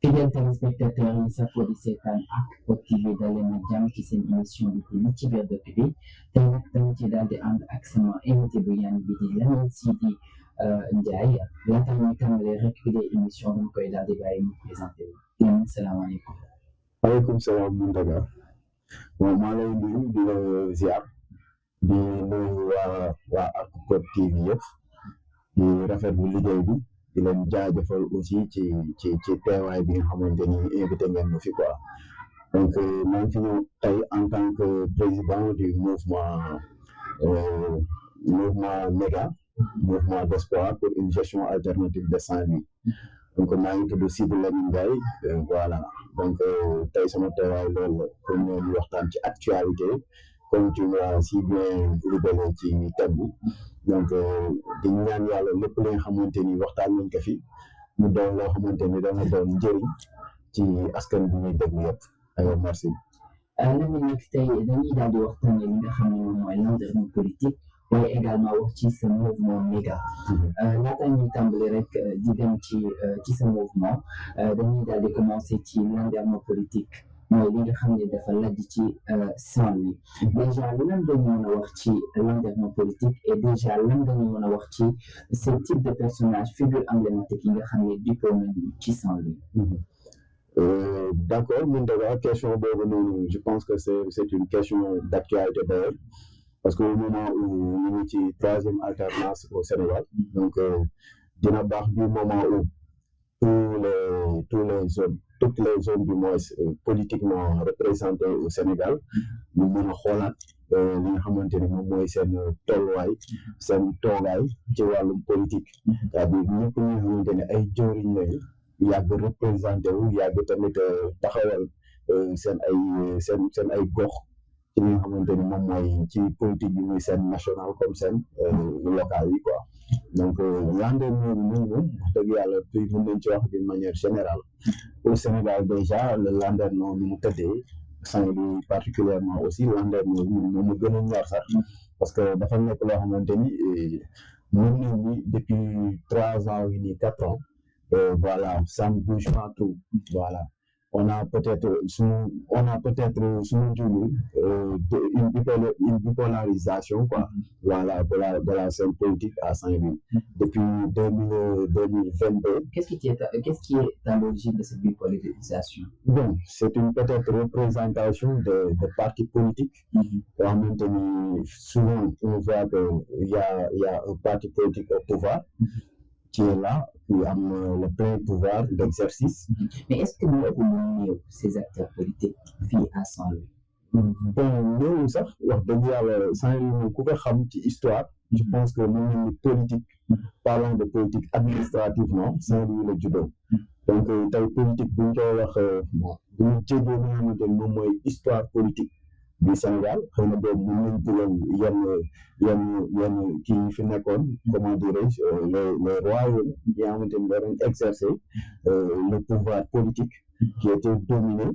Fidèles téléspectateurs yi safoo di seetaan ak Pod TV dalee na jàmm ci seen émission bi di li ci biir dëkk bi tey nag dañu ci daal di ànd ak sama invité bu yan bi di Lamine Sidy Ndiaye laata ñuy tàmbalee rek bi de émission dama koy daal di bàyyi mu présenté wu Lamine salaamaaleykum. Waaleykum salaam Mountaga bon maa lay nuyu di la ziar di nuyu waa ak Pod TV yëpp di rafetlu liggéey bi di leen jaajëfal aussi ci teewaay bi nga xamante ni invité ngeen ma fi quoi donc maa ngi fi ñëw tey en tant que président du mouvement MEGA mouvement d'espoir pour une gestion alternative de Saint-Louis donc maa ngi tudd Sidy Lamine Ndiaye voilà donc tey sama teewaay loolu pour ñu waxtaan ci actualité comme tu l'as si bien libellé ci thème bi donc di ñaan yàlla lépp li nga xamante ni waxtaan nañ ko fi mu doon loo xamante ni dana doon njëriñ ci askan bi ñuy déglu yëpp aywa merci. Lamine nag tey dañuy daal di waxtaanee li nga xam ne moom mooy landerneau politique waaye également wax ci sa mouvement MEGA. laata ñuy tàmbali rek di dem ci sa mouvement dañuy daal di commencer ci landerneau politique. mooy li nga xam ne dafa lajj ci Saint-Louis déjà lan nga ñu mën a wax ci landerneau politique et déjà lan nga ñu mën a wax ci ce type de personnage figure emblématique yi nga xam ne dippoo nañu ci Saint-Louis. D'accord Mountaga question boobu noonu je pense que c'est une question d'actualité d'ailleurs parce que au moment où ñu ngi ci troisième alternance au Sénégal donc dina baax du moment où toutes les zones du moins politiquement représentées au Sénégal ñu mën a xoolaat li nga xamante ni moom mooy seen tolluwaay seen toogaay ci wàllum politique c'est-à-dire ñëpp ñi nga xamante ne ay jëwriñ lañu yàgg représenté wu yàgg tamit taxawal seen ay gox ci li nga xamante ni moom mooy ci politique bi muy seen national comme seen local yi quoi donc landerneau bi moom wax dëgg yàlla tuy mën nañ ci wax d'une manière générale au Sénégal déjà le landerneau ni mu tëddee Saint-Louis particulièrement aussi landerneau bi moom mu gën a ñor sax parce que dafa nekk loo xamante ni mën nañ ni depuis 3 ans yi nii 4 ans voilà ça ne bouge pas trop voilà on a peut-être suñu jumul une bipolarisation quoi voilà de la scène politique à Saint-Louis depuis 2022. Qu'est-ce qui est à l'origine de cette bipolarisation? Bon, c'est une peut-être représentation de partis politiques. En maintenant, souvent on voit que il y a un parti politique au pouvoir qui est là, qui a le plein pouvoir d'exercice. Mais est-ce que nous avons ces acteurs politiques via à Saint-Louis? Bon, nous, ça, Saint-Louis, ku ko xam ci histoire, je pense que nous, politique, parlant de politique administrativement, Saint-Louis la juddoo. Donc, tey politique bu ñu koy wax bon bu ñu jéggee li nga xamante ni moom mooy histoire politique du Sénégal xëy na boobu mën nañ dugal yenn kii fi nekkoon comment dirais-je les royaumes yi nga xamante ni doon exercer le pouvoir politique qui était dominé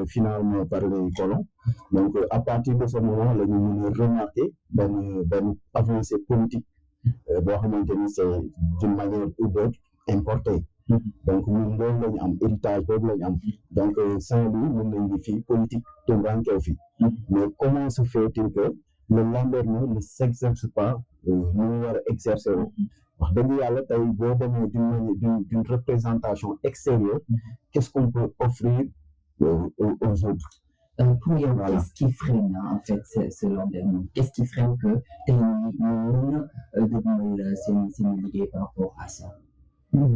finalement par les colons donc à partir de ce moment la ñu mën a remarquer benn avancée politique boo xamante ni c'est d'une manière ou d'autre importée donc ñun loolu la ñu am héritage boobu la ñu am donc Saint-Louis mën nañu fii politique tumrankew fi mais comment se fait-il que le landerneau ne s'exerce pas ñu war a exercer wax dëgg yàlla tey boo demee d'une représentation extérieure qu'est-ce qu'on peut offrir aux autres pour yow qu'est-ce qui freine en fait ce landerneau qu'est-ce qui freine que tey ñu mën a dëgmal seen liggéey par rapport à ça?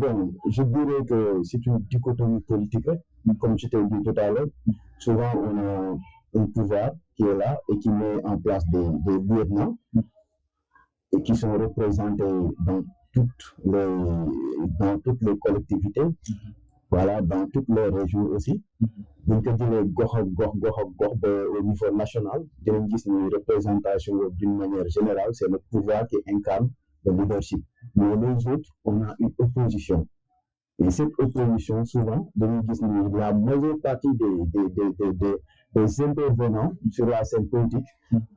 Bon, je dirais que c'est une dichotomie politique, comme je t'ai dit tout à l'heure. Souvent, on a un pouvoir qui est là et qui met en place des lieutenants et qui sont représentés dans toutes les collectivités, voilà, dans toutes les régions aussi. Donc, au niveau national, une représentation d'une manière générale, c'est le pouvoir qui incarne le leadership. Mais les autres, on a une opposition. Et cette opposition, souvent, la majeure partie des intervenants sur la scène politique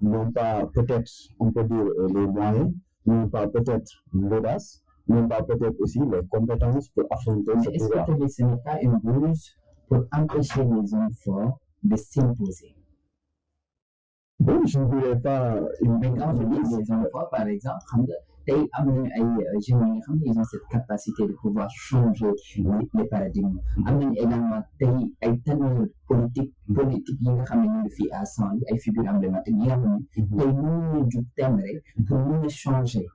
n'ont pas peut-être, on peut dire, les moyens, n'ont pas peut-être l'audace, même pas peut-être aussi les compétences pour affronter ce Est-ce pouvoir. que ce n'est pas une ruse pour empêcher les hommes forts de s'imposer? Bon, je ne dirais pas Mais quand je dis les hommes forts, par exemple, xam nga tey am nañu ay jeunes yi nga xam ne ils ont cette capacité de pouvoir changer les paradigmes. Am nañu également tey ay teneurs politique yi nga xam ne ñu ngi fii à Saint-Louis ay figures emblématiques yi nga xam ne tey mënuñu jug thème rek pour mën a changer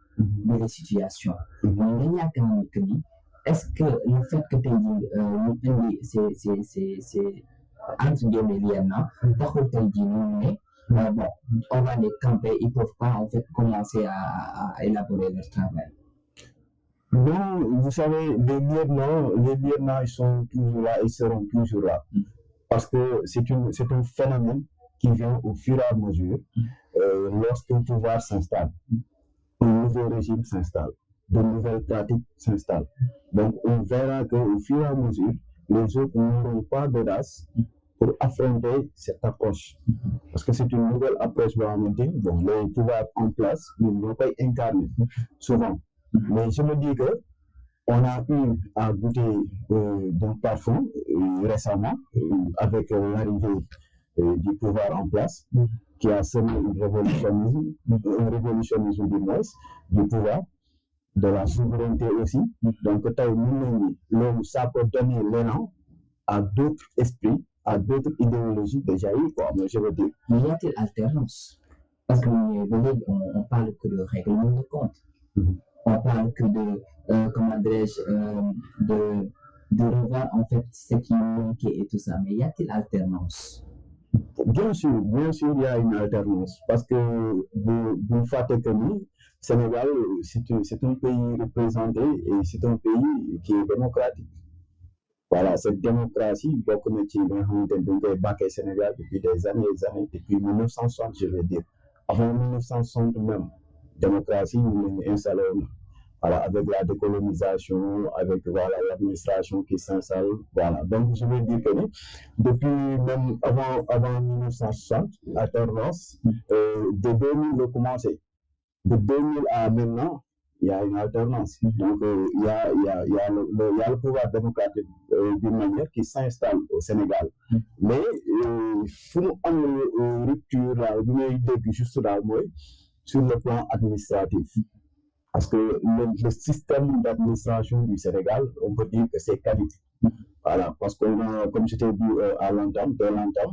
les situations. Mais nga yaakaar ni que ni est-ce que le fait que tey jii ñu indi c'est entre guillemets liens taxul tey jii ñu ne bon, on va les camper, ils ne peuvent pas en fait commencer à élaborer leur travail. Non, vous savez, les lieutenants, ils sont toujours là, ils seront toujours là. Parce que c'est un phénomène qui vient au fur et à mesure lorsqu'un pouvoir s'installe. Un nouveau régime s'installe, de nouvelles pratiques s'installent. Donc, on verra qu'au fur et à mesure, les autres n'auront pas d'audace pour affronter cette approche. Parce que c'est une nouvelle approche gouvernementale. Bon, les pouvoirs en place ne vont pas incarner souvent. Mais je me dis que on a eu à goûter d'un parfum récemment avec l'arrivée du pouvoir en place qui a semé un révolutionnisme du moins, du pouvoir, de la souveraineté aussi. Donc, ça peut donner l'élan à d'autres esprits, à d'autres idéologies déjà eues, quoi, mais je veux dire. Mais y a-t-il alternance? Parce qu'on parle que de règlement de compte. On parle que de, comment dirais-je, de revoir en fait ce qui manquait et tout ça. Mais y a-t-il alternance? Bien sûr, il y a une alternance. Parce que vous faites que nous, Sénégal, c'est un pays représenté et c'est un pays qui est démocratique. Voilà, cette démocratie, beaucoup de gens Sénégal depuis des années, depuis 1960, je veux dire. Avant 1960 même, démocratie, nous est installée. Voilà, avec la décolonisation, avec voilà, l'administration qui s'installe. Voilà. Donc, je veux dire que depuis même avant 1960, l'alternance, de 2000 a commencé. De 2000 à maintenant, il y a une alternance. Donc, il y a le pouvoir démocratique d'une manière qui s'installe au Sénégal. Mais, il faut une rupture, juste là, sur le plan administratif. Parce que le système d'administration du Sénégal, on peut dire que c'est caduc. Voilà, parce qu'on a, comme je t'ai dit dès l'entame,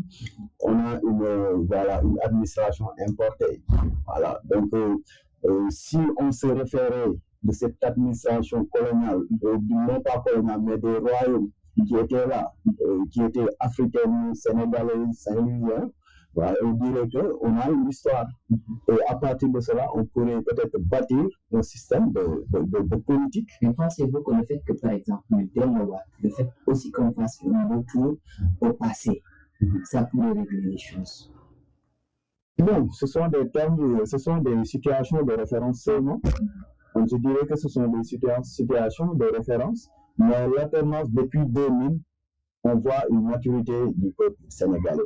on a une administration importée. Voilà, donc si on se référait de cette administration coloniale, non pas coloniale, mais des royaumes qui étaient là, qui étaient africains, sénégalais, saint-louisiens, voilà, on dirait qu'on a une histoire. Et à partir de cela, on pourrait peut-être bâtir un système de politique. Mais pensez-vous que le fait que, par exemple, le fait aussi qu'on fasse un retour au passé, ça pourrait régler les choses? Non, ce sont des termes, ce sont des situations de référence seulement. Donc, je dirais que ce sont des situations de référence, mais l'alternance depuis 2000, on voit une maturité du peuple sénégalais.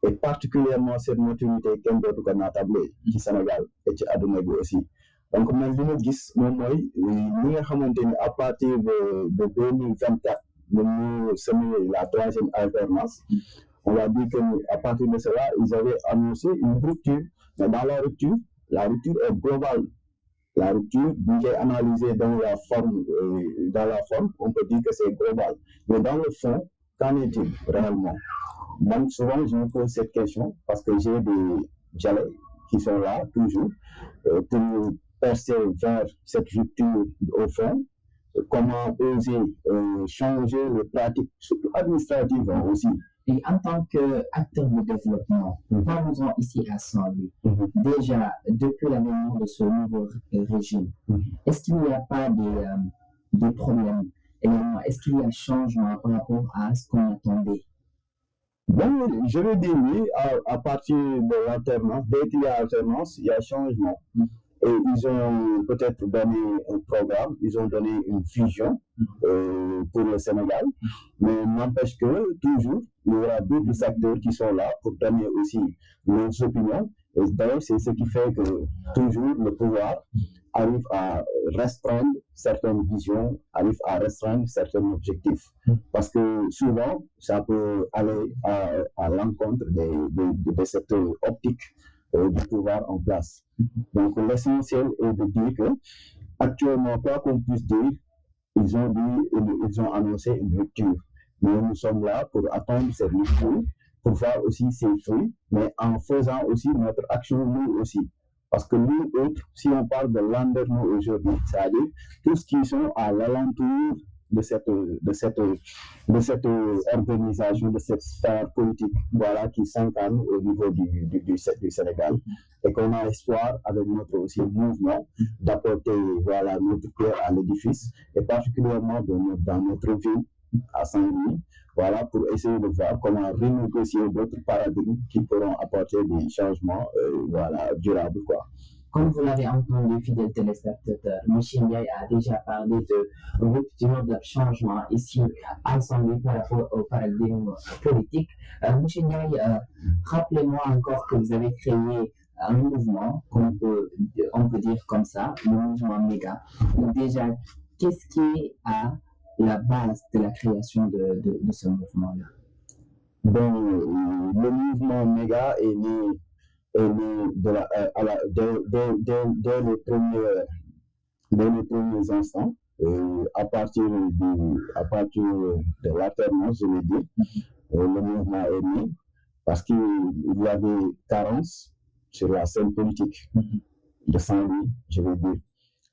Et particulièrement cette maturité qu'un d'autre qu'on a tablé du Sénégal et du Adoumébé aussi. Donc, maintenant, à partir de 2024, nous sommes la troisième alternance. On va dire qu'à partir de cela, ils avaient annoncé une rupture. Mais dans la rupture est globale. La rupture, bien analysée dans la forme, on peut dire que c'est global. Mais dans le fond, qu'en est-il réellement? Donc, souvent, je me pose cette question parce que j'ai des jalets qui sont là toujours pour percer vers cette rupture au fond. Comment oser changer les pratiques, surtout administratives aussi. Et en tant qu'acteur de développement, parlons-en ici à Saint-Louis. Déjà, depuis l'avènement de ce nouveau régime, est-ce qu'il n'y a pas des problèmes? Également, est-ce qu'il y a un changement par rapport à ce qu'on attendait? Bon, je vais dire oui, à partir de l'alternance, dès qu'il y a alternance, il y a changement. Et ils ont peut-être donné un programme, ils ont donné une vision pour le Sénégal, mais n'empêche que toujours, il y aura d'autres acteurs qui sont là pour donner aussi leurs opinions. Et d'ailleurs, c'est ce qui fait que toujours le pouvoir arrive à restreindre certaines visions, arrive à restreindre certains objectifs. Parce que souvent, ça peut aller à l'encontre de cette optique du pouvoir en place. Donc, l'essentiel est de dire que, actuellement, quoi qu'on puisse dire, ils ont annoncé une rupture. Mais nous sommes là pour attendre cette rupture, pour voir aussi ses fruits, mais en faisant aussi notre action, nous aussi. Parce que nous autres, si on parle de Landerneau aujourd'hui, c'est-à-dire tous ceux qui sont à l'alentour de cette organisation, de cette sphère politique, voilà, qui s'incarne au niveau du Sénégal, et qu'on a espoir avec notre aussi mouvement d'apporter, voilà, notre pierre à l'édifice, et particulièrement dans notre ville à Saint-Louis, voilà, pour essayer de voir comment renégocier d'autres paradigmes qui pourront apporter des changements, voilà, durables, quoi. Comme vous l'avez entendu, fidèles téléspectateurs, Michel Ndiaye a déjà parlé de rupture, de changement ici à Saint-Louis par rapport au paradigme politique. Michel Ndiaye, rappelez-moi encore que vous avez créé un mouvement, on peut dire comme ça, le mouvement Méga. Donc déjà, qu'est-ce qui est à la base de la création de ce mouvement-là? Bon, le mouvement Méga est né dès les premiers instants, à partir de l'alternance, je vais dire, le mouvement est né parce qu'il y avait carence sur la scène politique de Saint-Louis, je vais dire.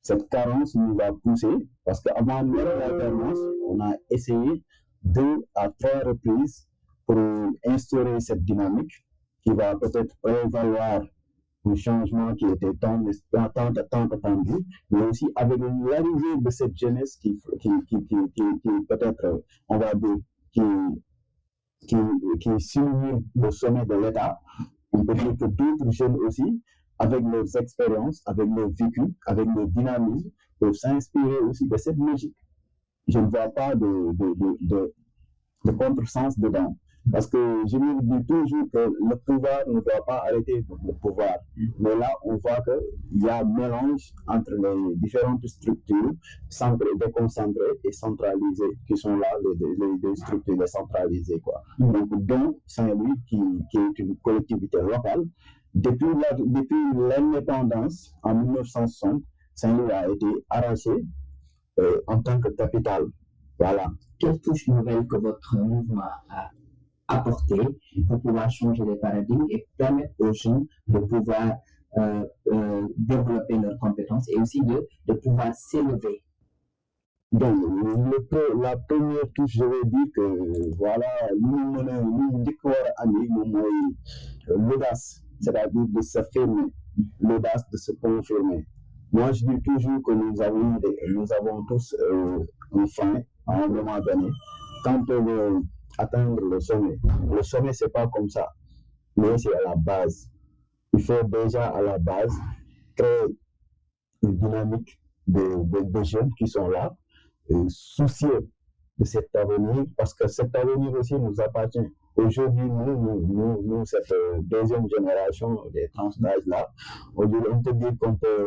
Cette carence nous a poussé parce qu'avant même l'alternance, on a essayé 2 à 3 reprises pour instaurer cette dynamique qui va peut-être prévaloir un changement qui était tant attendu, mais aussi avec l'arrivée de cette jeunesse qui peut-être, on va dire, qui s'illumine au sommet de l'État. On peut dire que d'autres jeunes aussi, avec leurs expériences, avec leur vécu, avec leur dynamisme, peuvent s'inspirer aussi de cette logique. Je ne vois pas de contresens dedans. Parce que je me dis toujours que le pouvoir ne doit pas arrêter le pouvoir. Mais là, on voit qu'il y a un mélange entre les différentes structures, déconcentrées et centralisées, qui sont là, les structures décentralisées, quoi. Donc, dont Saint-Louis, qui est une collectivité locale, depuis l'indépendance en 1960, Saint-Louis a été arraché en tant que capitale. Voilà. Quelle touche nouvelle que votre mouvement a apporté pour pouvoir changer les paradigmes et permettre aux jeunes de pouvoir développer leurs compétences et aussi de pouvoir s'élever? Donc, la première touche, je vais dire que voilà, l'audace, c'est-à-dire de s'affirmer, l'audace de se confirmer. Moi, je dis toujours que nous avons tous un frein à un moment donné. Quand on veut atteindre le sommet, c'est pas comme ça, mais c'est à la base. Il faut déjà à la base créer une dynamique de jeunes qui sont là, soucieux de cet avenir, parce que cet avenir aussi nous appartient. Aujourd'hui, nous cette deuxième génération des tranches d'âge là, on peut dire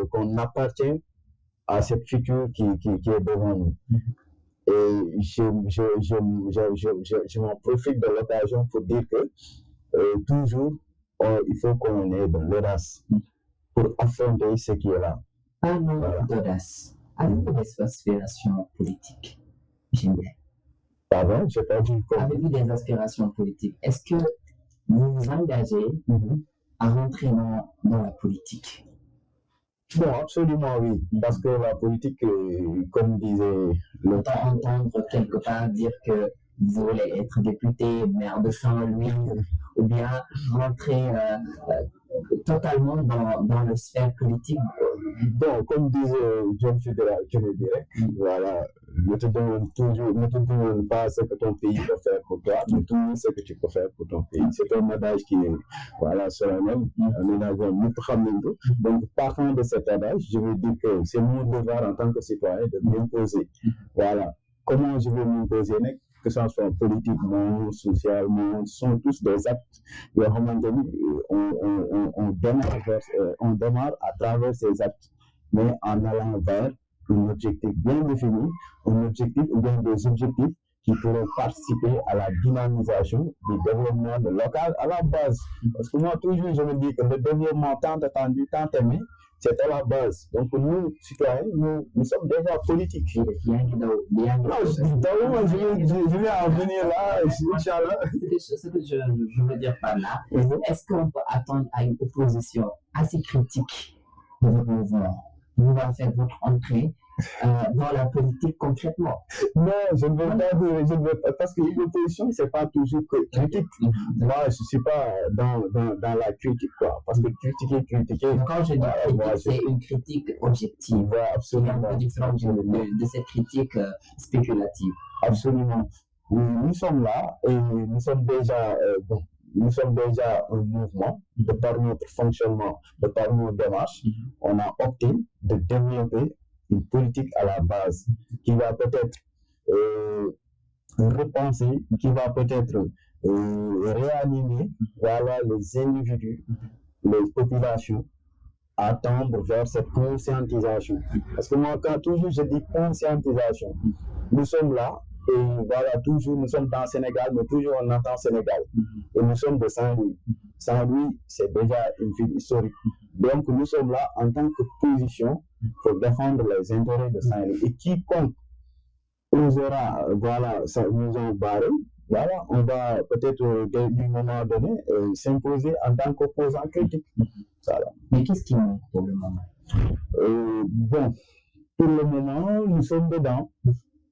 qu'on appartient à cette future qui est devant nous. Et je m'en profite de l'occasion pour dire que toujours, il faut qu'on ait de l'audace pour affronter ce qui est là. Parlons d'audace. Avez-vous des aspirations politiques? Pardon, je n'ai pas dit quoi. Avez-vous des aspirations politiques? Est-ce que vous vous engagez à rentrer dans la politique? Bon, absolument oui, parce que la politique, comme disait le temps, entendre quelque part dire que vous voulez être député, maire de Saint-Louis, ou bien rentrer totalement dans la sphère politique. Bon, comme disait John Fidel Kennedy, voilà, ne te demande pas ce que ton pays peut faire pour toi, mais tout ce que tu peux faire pour ton pays. C'est un adage qui est, voilà, solennel. Donc, partant de cet adage, je veux dire que c'est mon devoir en tant que citoyen de m'imposer. Voilà. Comment je vais m'imposer, que ce soit politiquement, socialement, ce sont tous des actes. Et à un moment donné, on démarre à travers ces actes. mais en allant vers un objectif bien défini, un objectif ou bien des objectifs qui pourront participer à la dynamisation du développement local à la base. Parce que moi, toujours, je me dis que le développement tant attendu, tant aimé, c'est à la base. Donc, nous, citoyens, nous sommes déjà politiques. Non, je vais en venir là, Inch'Allah. Ce que je veux dire par là, est-ce qu'on peut attendre à une opposition assez critique de votre mouvement? Vous allez faire votre entrée dans la politique concrètement? Non, je ne veux pas, parce que l'opposition, ce n'est pas toujours critique. Moi, je ne suis pas dans la critique, quoi. Parce que critiquer. Quand je dis critique, c'est une critique objective. Ouais, absolument. C'est un peu différent de cette critique spéculative. Absolument. Nous sommes là et nous sommes déjà un mouvement, de par notre fonctionnement, de par nos démarches. On a opté de développer une politique à la base qui va peut-être repenser, qui va peut-être réanimer les individus, les populations à tendre vers cette conscientisation. Parce que moi, quand toujours je dis conscientisation, nous sommes là et voilà, toujours nous sommes dans le Sénégal, mais toujours on entend Sénégal. Et nous sommes de Saint-Louis. Saint-Louis, c'est déjà une ville historique. Donc nous sommes là en tant que position pour défendre les intérêts de Saint-Louis. Et quiconque osera, nous en barrer, on va peut-être d'un moment donné s'imposer en tant qu'opposant critique. Voilà. Mais qu'est-ce qui manque pour le moment? Pour le moment, nous sommes dedans.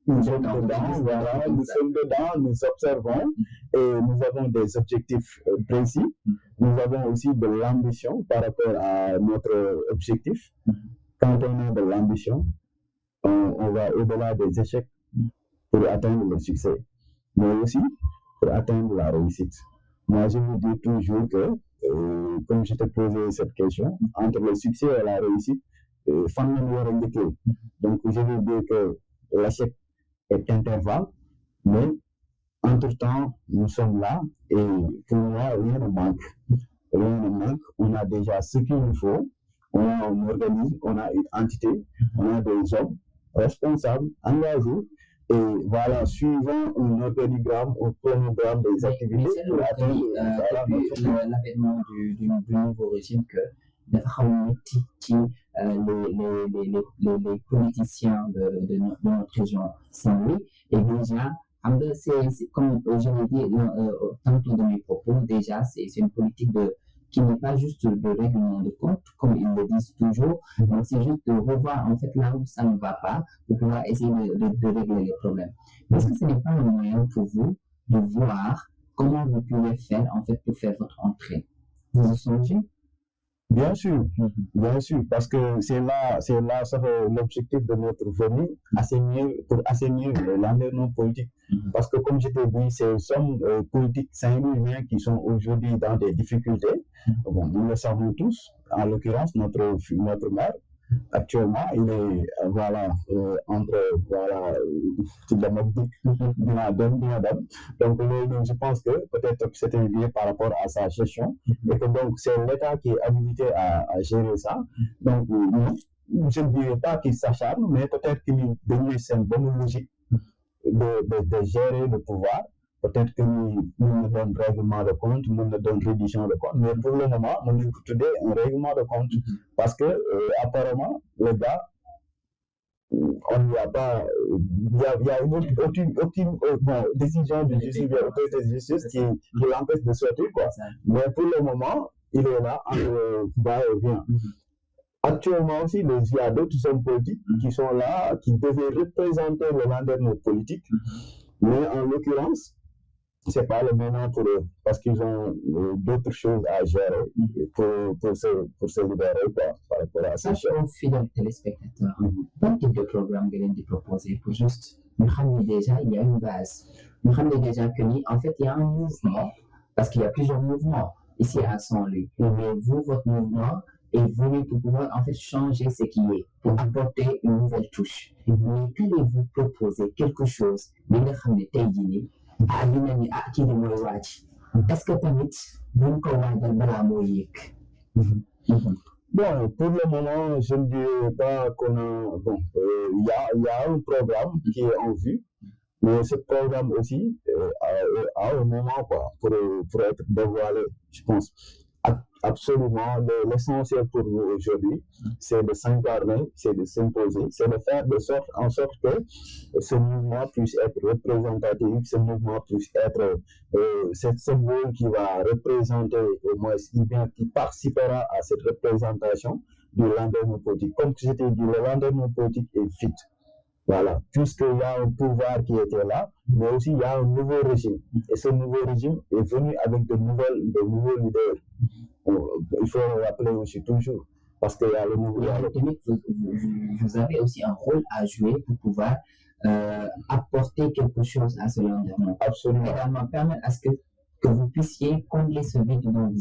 Nous sommes dedans, nous observons et nous avons des objectifs précis. Nous avons aussi de l'ambition par rapport à notre objectif. Quand on a de l'ambition, on va au-delà des échecs pour atteindre le succès, mais aussi pour atteindre la réussite. Moi, je vous dis toujours que, comme je t'ai posé cette question, entre le succès et la réussite, donc je veux dire que l'échec est intervalle, mais entre-temps, nous sommes là et pour moi, rien ne manque. Rien ne manque. On a déjà ce qu'il nous faut. On a un organisme, on a une entité, on a des hommes responsables, engagés, et voilà, suivant un organigramme, un chronogramme des activités pour atteindre l'avènement du nouveau régime que les politiciens de notre région Saint-Louis, et déjà, c'est comme je l'ai dit tantôt de mes propos, déjà, c'est une politique qui n'est pas juste de règlement de compte, comme ils le disent toujours, donc c'est juste de revoir en fait là où ça ne va pas pour pouvoir essayer de régler les problèmes. Est-ce que ce n'est pas un moyen pour vous de voir comment vous pouvez faire en fait pour faire votre entrée? Vous y songez? Bien sûr, parce que c'est là l'objectif de notre venue, pour assainir le landerneau politique. Parce que comme je t'ai dit, ces hommes politiques saint-louisiens qui sont aujourd'hui dans des difficultés, bon, nous le savons tous, en l'occurrence notre maire, actuellement, il est entre donc je pense que peut-être que c'est lié par rapport à sa gestion et que donc c'est l'État qui est habilité à gérer ça. Donc je ne dirais pas qu'il s'acharne, mais peut-être qu'il donne une bonne logique de gérer le pouvoir. Peut-être que nous donne règlement de compte, nous donne rédition de compte, mais pour le moment, nous nous écoutons un règlement de compte parce que apparemment, le gars, on n'y a pas, il y a aucune décision de justice, autorité de justice qui l'empêche de sortir, quoi. Mais pour le moment, il est là, va et vient. Actuellement aussi, il y a d'autres hommes politiques qui sont là, qui devaient représenter le landerneau politique, mais en l'occurrence, c'est pas le moment pour eux, parce qu'ils ont d'autres choses à gérer pour se libérer par rapport à ça. Aux fidèles téléspectateurs, quel type de programme vous allez proposer pour juste nous ramener déjà, il y a une base. Nous ramener déjà que en fait, il y a un mouvement, parce qu'il y a plusieurs mouvements ici à Saint-Louis. Mais vous, votre mouvement est venu pour pouvoir en fait changer ce qui est, pour apporter une nouvelle touche. Mais qu'allez-vous proposer quelque chose, mais le ramener est-ce que tamit buñ ko waajal balaa moo yéeg? Bon, pour le moment, je ne dirais pas qu'on a. Bon, y a un programme qui est en vue, mais ce programme aussi a un moment quoi, pour être dévoilé, je pense. Absolument, l'essentiel pour nous aujourd'hui, c'est de s'incarner, c'est de s'imposer, c'est de faire en sorte que ce mouvement puisse être représentatif, ce mouvement puisse être cette symbole qui va représenter au moins, ou bien qui participera à cette représentation du landerneau politique. Comme je t'ai dit, le landerneau politique est vide. Voilà, puisqu'il y a un pouvoir qui était là, mais aussi il y a un nouveau régime. Et ce nouveau régime est venu avec de nouveaux leaders. Il faut le rappeler aussi toujours, parce qu'il y a le nouveau. Vous avez aussi un rôle à jouer pour pouvoir apporter quelque chose à ce landerneau. Absolument. Également permettre à ce que vous puissiez combler ce vide dont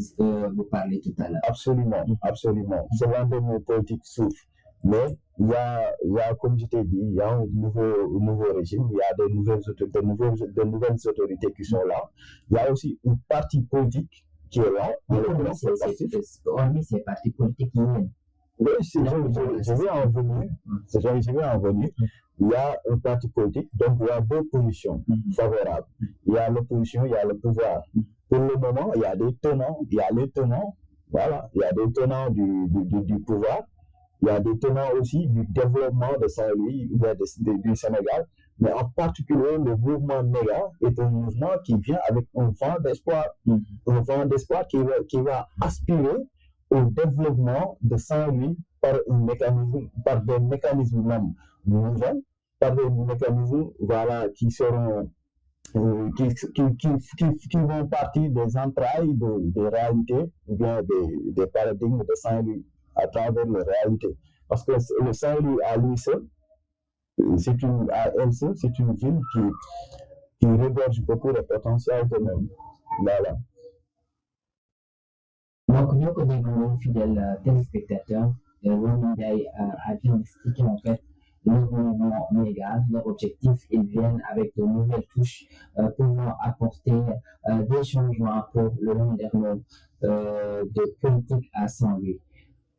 vous parlez tout à l'heure. Absolument, absolument. Ce landerneau politique souffre. Mais il y a, comme je t'ai dit, il y a un nouveau régime, il y a de nouvelles autorités qui sont là. Il y a aussi une partie politique qui est là. Hormis ces partis politiques, oui, je vais en venir. Il y a un parti politique, donc il y a deux positions favorables. Il y a l'opposition, il y a le pouvoir. Pour le moment, il y a des tenants, il y a les tenants, voilà, il y a des tenants du pouvoir. Il y a des tenants aussi du développement de Saint-Louis ou du Sénégal, mais en particulier le mouvement Méga est un mouvement qui vient avec un vent d'espoir, un vent d'espoir qui va aspirer au développement de Saint-Louis par des mécanismes même nouveaux, par des mécanismes voilà, qui seront qui vont partir des entrailles des réalités ou bien des paradigmes de Saint-Louis à travers les réalités. Parce que le Saint-Louis à lui seul, c'est une ville qui regorge beaucoup de potentiel de même. Voilà. Donc, nous connaissons fidèles téléspectateurs, Lamine Ndiaye a bien expliqué en fait le mouvement Méga, leur objectif, ils viennent avec de nouvelles touches pouvant apporter des changements pour le landerneau de politique à Saint-Louis.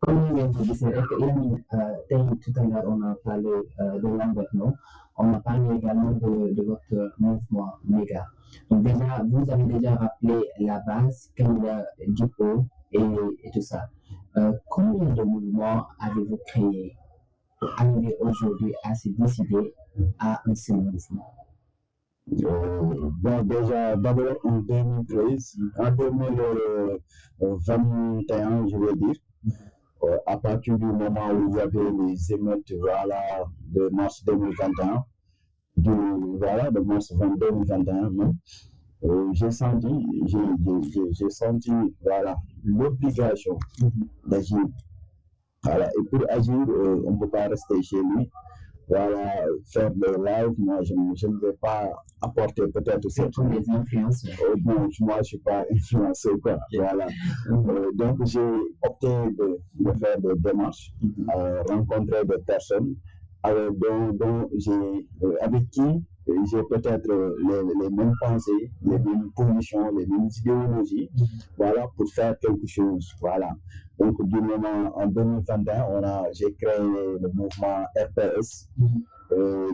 Comme vous dites, c'est vrai que tout à l'heure, on a parlé de landerneau, on a parlé également de votre mouvement Méga. Donc déjà, vous avez déjà rappelé la base, Camilla Dupont et tout ça. Combien de mouvements avez-vous créé pour arriver aujourd'hui à se décider à un seul mouvement? Bon, déjà, d'abord en 2013, en 2021, je vais dire, à partir du moment où il y avait les émeutes voilà, de mars 2021, de mars 2021 même, j'ai senti voilà, l'obligation d'agir. Voilà, et pour agir, on ne peut pas rester chez lui. Voilà, faire des lives, moi je ne vais pas apporter peut-être des influences. Bon, moi je ne suis pas influenceur, quoi. Voilà. Donc j'ai opté de faire des démarches, rencontrer des personnes avec qui j'ai peut-être les mêmes pensées, les mêmes positions, les mêmes idéologies, voilà, pour faire quelque chose, voilà. Donc, du moment, en 2021, j'ai créé le mouvement RPS,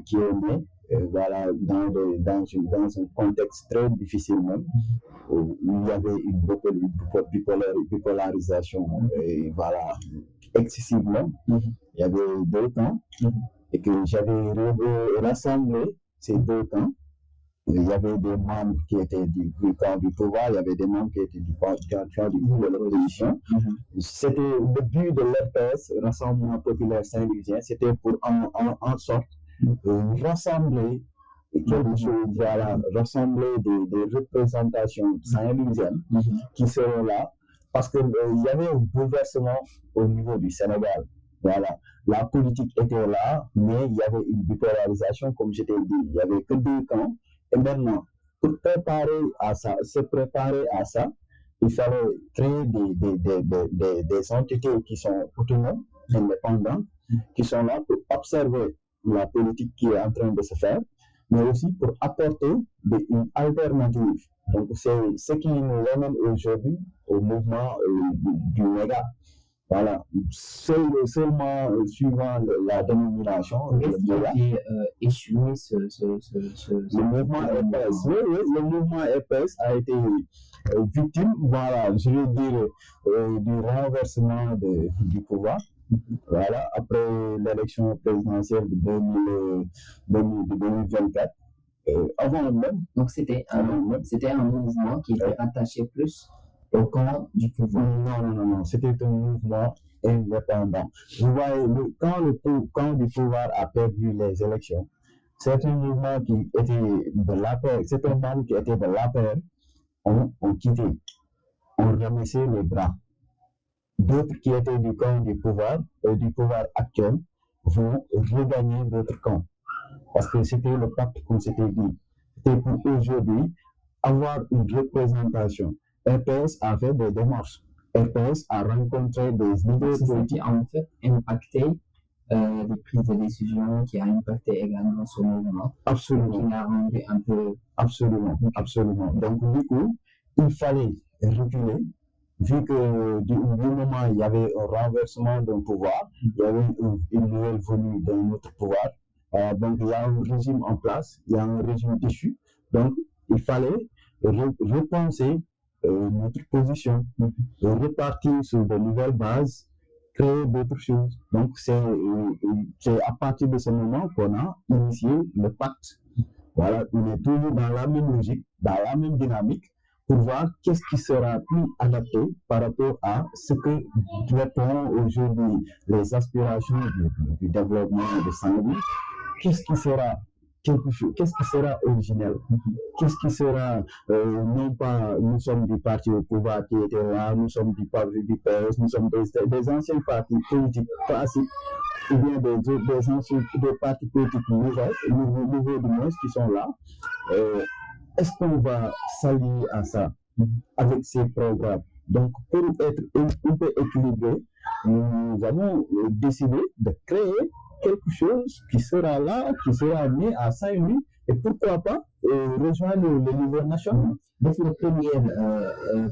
qui est né, voilà, dans un contexte très difficile même, où il y avait une bipolarisation, voilà, excessivement. Il y avait deux camps, et que j'avais rassemblé ces deux camps. Il y avait des membres qui étaient du camp du pouvoir, il y avait des membres qui étaient du camp de l'opposition. C'était le but de l'RPS, Rassemblement Populaire Saint-Louisien, c'était pour en sorte rassembler quelque chose, voilà, rassembler des représentations saint-louisiennes qui seront là, parce qu'il y avait un bouleversement au niveau du Sénégal. Voilà, la politique était là, mais il y avait une bipolarisation, comme je t'ai dit, il n'y avait que deux camps. Et maintenant, pour se préparer à ça, il fallait créer des entités qui sont autonomes, indépendantes, qui sont là pour observer la politique qui est en train de se faire, mais aussi pour apporter une alternative. Donc, c'est ce qui nous amène aujourd'hui au mouvement du Méga. Voilà, seulement suivant la dénomination. Qu'est-ce qui a fait échouer Le mouvement EPS, oui, le mouvement EPS a été victime, voilà, je vais dire, du renversement du pouvoir. Voilà, après l'élection présidentielle de 2024. Avant même. Donc c'était un mouvement qui était attaché plus au camp du pouvoir. Non, c'était un mouvement indépendant. Vous voyez, quand le camp du pouvoir a perdu les élections, c'est un mouvement qui était de l'APR, c'est un membre qui était de l'APR, on quitté, on ramassait les bras. D'autres qui étaient du camp du pouvoir actuel vont regagner d'autres camps. Parce que c'était le pacte qu'on s'était dit. C'était pour aujourd'hui avoir une représentation. RPS a fait des démarches. RPS a rencontré des leaders qui ont en fait impacté les prises de décision, qui a impacté également son mouvement. Absolument. Qui l'a rendu un peu. Absolument. Donc, du coup, il fallait reculer. Vu que du moment il y avait un renversement d'un pouvoir, il y avait une nouvelle venue d'un autre pouvoir. Donc, il y a un régime en place, il y a un régime déchu. Donc, il fallait repenser notre position, repartir sur de nouvelles bases, créer d'autres choses. Donc, c'est à partir de ce moment qu'on a initié le pacte. Voilà, on est toujours dans la même logique, dans la même dynamique, pour voir qu'est-ce qui sera plus adapté par rapport à ce que répond aujourd'hui les aspirations du développement de Saint-Louis. Qu'est-ce qui sera quelque chose, qu'est-ce qui sera originel, qu'est-ce qui sera, non pas nous sommes du parti au pouvoir qui était là, nous sommes du parti du PS, nous sommes des anciens partis politiques classiques, ou bien des partis politiques nouveaux du moins qui sont là. Est-ce qu'on va s'allier à ça avec ces programmes? Donc, pour être un peu équilibré, nous avons décidé de créer quelque chose qui sera là, qui sera né à Saint-Louis, et pourquoi pas rejoindre le niveau national. Donc, le premier,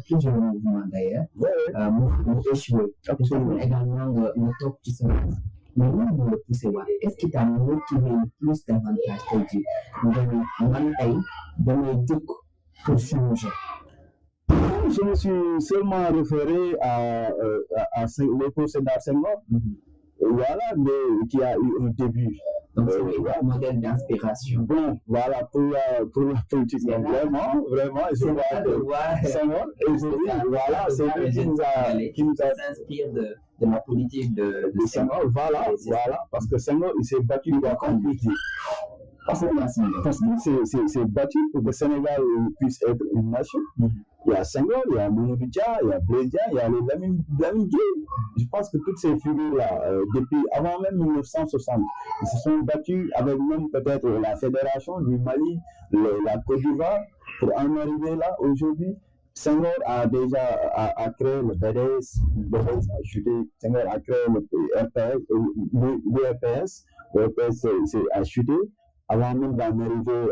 plusieurs mouvements d'ailleurs, nous échoué. Absolument. Également, le top qui sont. Mais nous le pousser. Est-ce qui t'a motivé le plus davantage que Dieu? De me dire pour changer. Je me suis seulement référé à l'école Sédar Senghor. Voilà, qui a eu un début. Donc, c'est un modèle d'inspiration. Bon, voilà, pour la politique, vraiment, je vois que Senghor, aujourd'hui, voilà, c'est lui qui nous s'inspire de la politique de Senghor. Voilà, parce que Senghor, il s'est battu pour compléter. Parce qu'il s'est battu pour que le Sénégal puisse être une nation. Il y a Senghor, il y a Mamadou Dia, il y a Blaise Dia, il y a les Lamine Gueye. Je pense que toutes ces figures-là, depuis avant même 1960, ils se sont battus avec même peut-être la Fédération du Mali, la Côte d'Ivoire, pour en arriver là aujourd'hui. Senghor a déjà créé le BDS, a chuté. Senghor a créé le RPS, le RPS a chuté avant même d'en arriver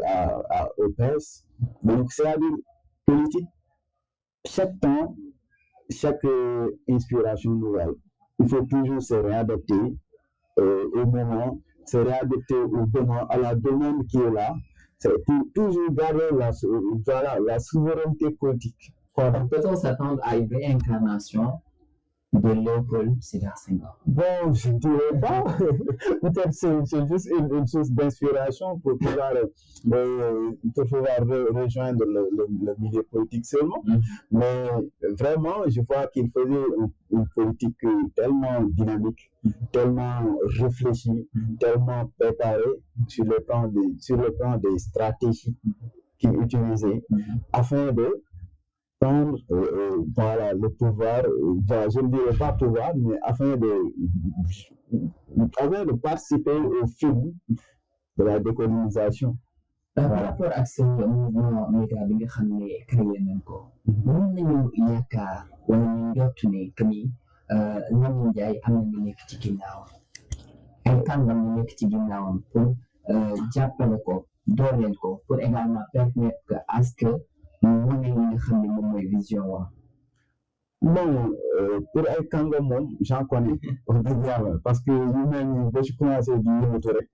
au PS. Donc, c'est-à-dire politique, chaque temps, chaque inspiration nouvelle, il faut toujours se réadapter au moment, se réadapter à la demande qui est là. C'est pour toujours garder la souveraineté politique. Peut-on s'attendre à une réincarnation de Léopold Sédar Senghor? Bon, je ne dirais pas. Peut-être c'est juste une source d'inspiration pour pouvoir rejoindre le milieu politique seulement. Mais vraiment, je vois qu'il faisait une politique tellement dynamique, tellement réfléchie, tellement préparée sur le plan des stratégies qu'il utilisait afin de prendre le pouvoir, je ne dirais pas pouvoir, mais afin de participer au film de la décolonisation. Par rapport à ce mouvement méga bi nga xam ne créé nañ ko, mën nañu yaakaar wala ñu njort ne que ni Lamine Ndiaye am na ñu nekk ci ginnaawam ay kàngam ñu nekk ci ginnaawam pour jàppale ko dooleel ko pour également permettre à ce que mu wane li nga xam ne moom mooy vision wam. Bon, pour ay kàngam moom j'en connais wax dëgg yàlla parce que yu mel ni ba ci commencé di yëngatu rek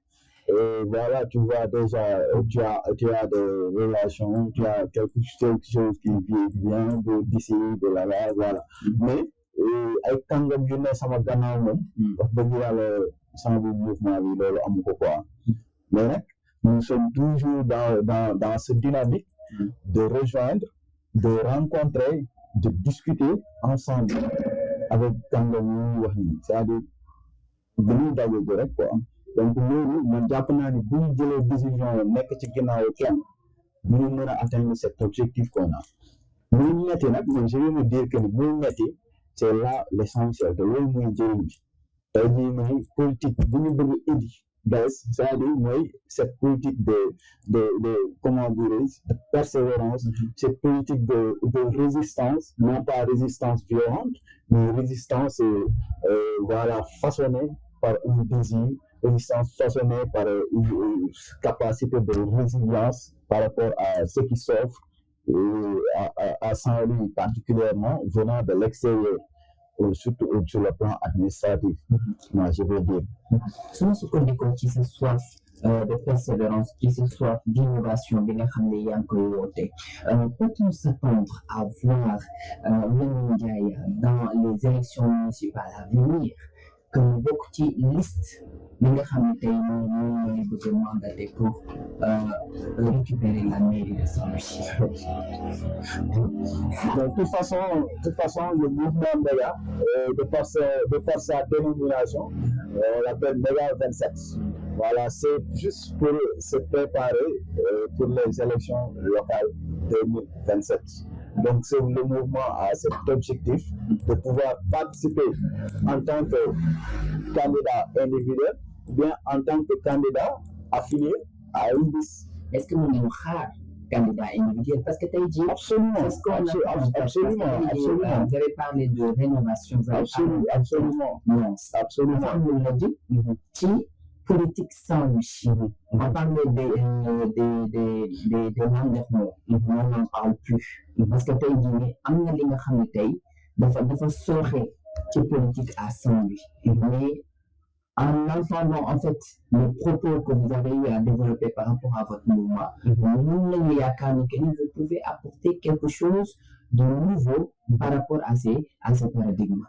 voilà tu vois déjà tu as des relations tu as quelque chose qui vient d'ici de là voilà mais ay kàngam yu ne sama gannaaw moom wax dëgg yàlla sama bi mouvement bi loolu amu ko quoi mais nag nous sommes toujours dans cette dynamique de rejoindre de rencontrer de discuter ensemble avec kàngam yu ñuy wax ni c'est-à-dire dañuy daje ji rek quoi donc loolu man jàpp naa ni bu ñu jëlee décision nekk ci ginnaaw kenn bu ñu mën a atteindre cet objectif qu'on a muy metti nag man je vais me dire que ni muy metti c'est là l'essentiel de loolu muy njëriñ bi tey jii muy politique bu ñu bëgg indi bees c'est-à-dire mooy cette politique de comment dirais-je de persévérance cette politique de résistance non pas résistance violente mais résistance voilà façonnée par un désir résistance façonnée par une capacité de résilience par rapport à ce qui s'offre à Saint-Louis particulièrement venant de l'extérieur surtout sur le plan administratif moi je veux dire suñu sukkandikoo ci sa soif de persévérance ci sa soif d'innovation bi nga xam ne yaa ngi koy woote peut-on s'attendre à voir Lamine Ndiaye dans les élections municipales à venir que mu bokk ci liste bi nga xam ne tey moom mooy bëgg a mandater pour récupérer la mairie de Saint-Louis. De toute façon, le mouvement Méga, de par sa dénomination, on l'appelle Méga 27. Voilà, c'est juste pour se préparer pour les élections locales 2027. Donc, c'est le mouvement à cet objectif de pouvoir participer en tant que candidat individuel ou bien en tant que candidat affilié à une liste. Est-ce que nous xaar candidat individuel parce que tey jii. Absolument. Vous avez parlé de rénovation. Absolument. Non, absolument. Vous l'avez dit. Qui politique Saint-Louis. On parle des landerneaux. On n'en parle plus. Parce que tey jii am na li nga xam ne tey dafa sooxe ci politique à Saint-Louis. Mais en entendant en fait les propos que vous avez eu à développer par rapport à votre mouvement, vous pouvez apporter quelque chose de nouveau par rapport à ces paradigmes.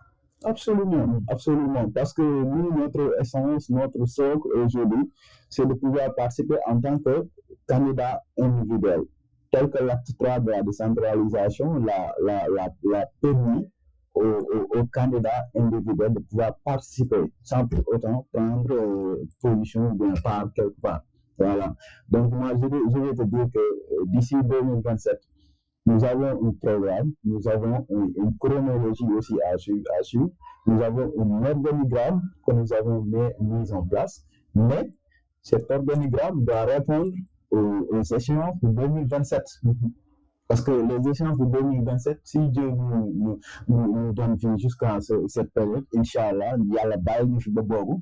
Absolument. Parce que nous, notre essence, notre socle aujourd'hui, c'est de pouvoir participer en tant que candidat individuel. Tel que l'acte 3 de la décentralisation l'a permis aux candidats individuels de pouvoir participer sans pour autant prendre position ou bien part quelque part. Voilà. Donc, moi, je vais te dire que d'ici 2027, nous avons un programme, nous avons une chronologie aussi à suivre, nous avons un organigramme que nous avons mis en place, mais cet organigramme doit répondre aux échéances de 2027. Parce que les échéances de 2027, si Dieu nous donne vie jusqu'à cette période, Inch'Allah, il y a la balle du Bobo.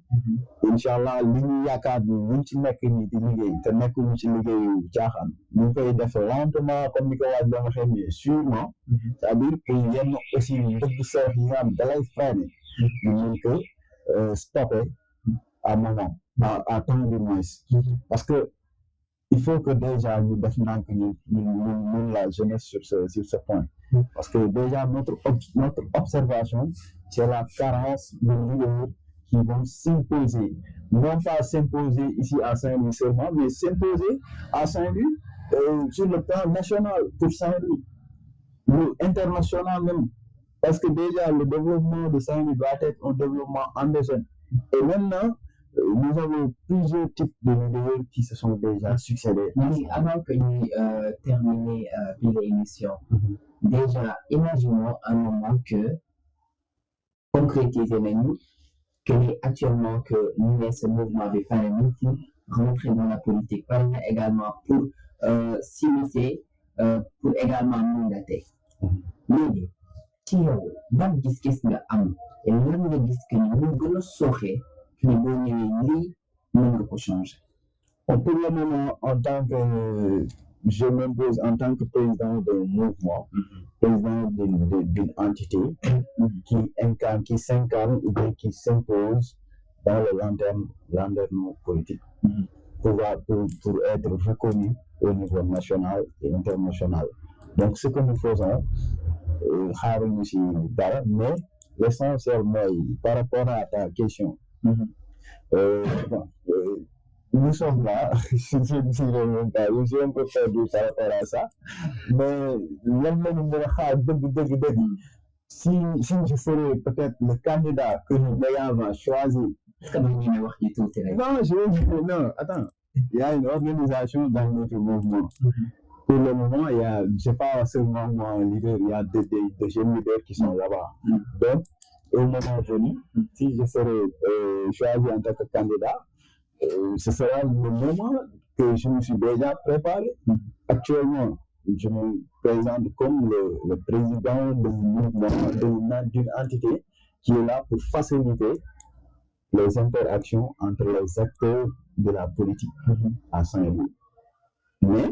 Inch'Allah, l'Union Yakad, nous sommes nekk ni di liggéey te nekkuñu ci liggéeyu caaxaan ñu koy def lentement comme ni ko waaj ba nga xam ne sûrement c'est-à-dire que yenn aussi ndëgg soox yi nga am dalay freiner ñu mën ko stopper à moment à temps du moins parce que il faut que déjà nous définions la jeunesse sur ce point. Parce que déjà notre observation, c'est la carence de leaders qui vont s'imposer. Non pas s'imposer ici à Saint-Louis seulement, mais s'imposer à Saint-Louis sur le plan national pour Saint-Louis. Le international même. Parce que déjà le développement de Saint-Louis doit être un développement endogène. Et maintenant, nous avons plusieurs types de leaders qui se sont déjà succédés. Avant que nous terminions l'émission, déjà, imaginons un moment que, concrétisez-nous, que actuellement que nous, ce mouvement de parlement pour rentrer dans la politique, pas également pour s'immiscer, pour également mandater. Mais, ci yow ban gis-gis nga am et lan nga gis que ñu gën a sooxe ni boo ñëwee lii mën nga ko changer. Pour le moment, en tant que je m'impose en tant que président d'un mouvement, président d'une entité qui s'incarne ou bien qui s'impose dans le landerneau politique pour être reconnu au niveau national et international. Donc, ce que nous faisons, mais l'essentiel, par rapport à ta question, nous sommes là, je suis un peu perdu par rapport à ça, mais si je serais peut-être le candidat que nous avons choisi. Non, attends, il y a une organisation dans notre mouvement. Pour le moment, il y a, je pas seulement mon leader, il y a des jeunes leaders qui sont là-bas. Donc, au moment venu, si je serais choisi en tant que candidat, ce sera le moment que je me suis déjà préparé. Actuellement, je me présente comme le président du mouvement d'une entité qui est là pour faciliter les interactions entre les acteurs de la politique à Saint-Louis. Mais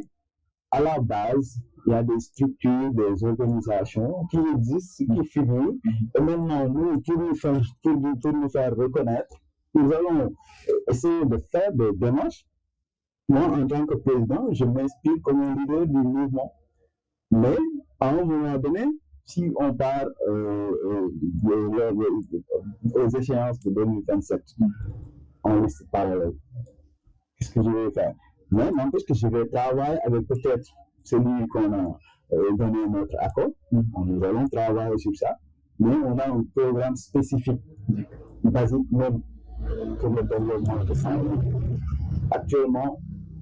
à la base, il y a des structures, des organisations qui existent, qui figurent. Et maintenant, nous, pour nous faire reconnaître, nous allons essayer de faire des démarches. Moi, en tant que président, je m'inspire comme un leader du mouvement. Mais à un moment donné, si on part aux échéances de 2027, en liste parallèle, qu'est-ce que je vais faire? Mais n'empêche que je vais travailler avec peut-être celui qu'on a donné notre accord. Nous allons travailler sur ça, mais on a un programme spécifique, basique même pour le développement de Saint-Louis. Actuellement,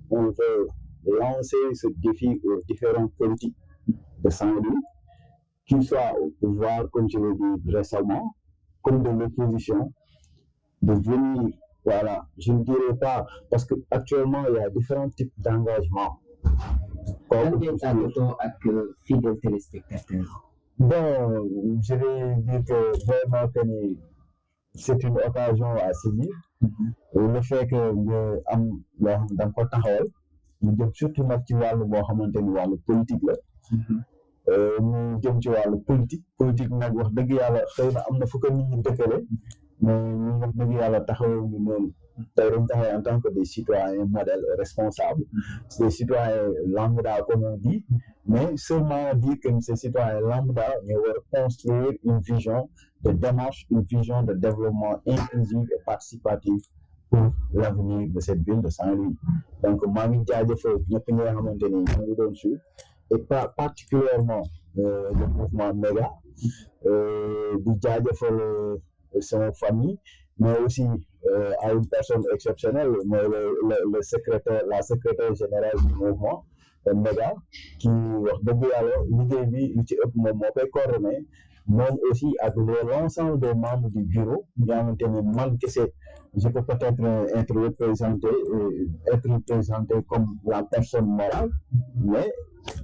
on veut lancer ce défi aux différents politiques de Saint-Louis, qu'ils soient au pouvoir, comme je l'ai dit récemment, comme de l'opposition, de venir. Voilà, je ne dirais pas, parce qu'actuellement, il y a différents types d'engagement. Fidèles téléspectateurs. Bon, je vais dire que vraiment c'est une occasion à saisir. Le fait que nous avons surtout le politique. Nous avons politique mais nous en tant que des citoyens modèles responsables, des citoyens lambda comme on dit, mais seulement dire que ces citoyens lambda vont construire une vision de démarche, une vision de développement inclusif et participatif pour l'avenir de cette ville de Saint-Louis. Donc, et particulièrement le mouvement Méga, son famille, mais aussi à une personne exceptionnelle, la secrétaire générale du mouvement, Méga, qui même aussi avec l'ensemble des membres du bureau, je peux peut-être être représenté comme la personne morale, mais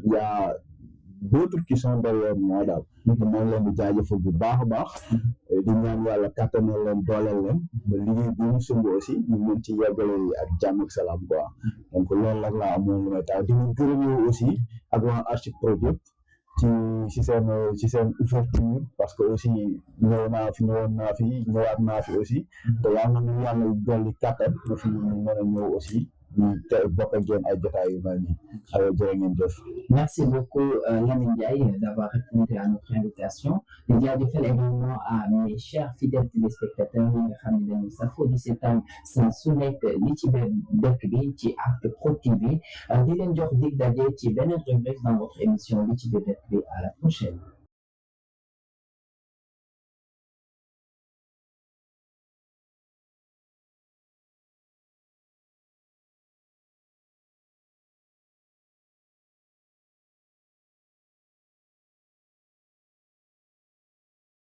il y a d'autres qui sont derrière moi daal maa ngi leen di jaajëfal bu baax a baax di ñaan yàlla kattanal leen dooleel leen ba liggéey bi ñu sumb aussi ñu mën ci yeggale ak jàmm ak salaam quoi donc loolu nag laa amoon lu may tax di ñu gërëm aussi ak waa Archive Project ci seen ouverture parce que aussi ñëwaat naa fi aussi te yàlla na yàlla dolli kattan na fi ñu mën a ñëw aussi. Merci beaucoup Lamine Ndiaye d'avoir répondu à notre invitation. Je dis également à mes chers fidèles téléspectateurs yi nga xam ne dañu safoo di seetaan saa su nekk li ci dëkk bi ci Art-Prod TV di leen jox dig daje ci beneen rubrique dans votre émission li ci dëkk bi à la prochaine.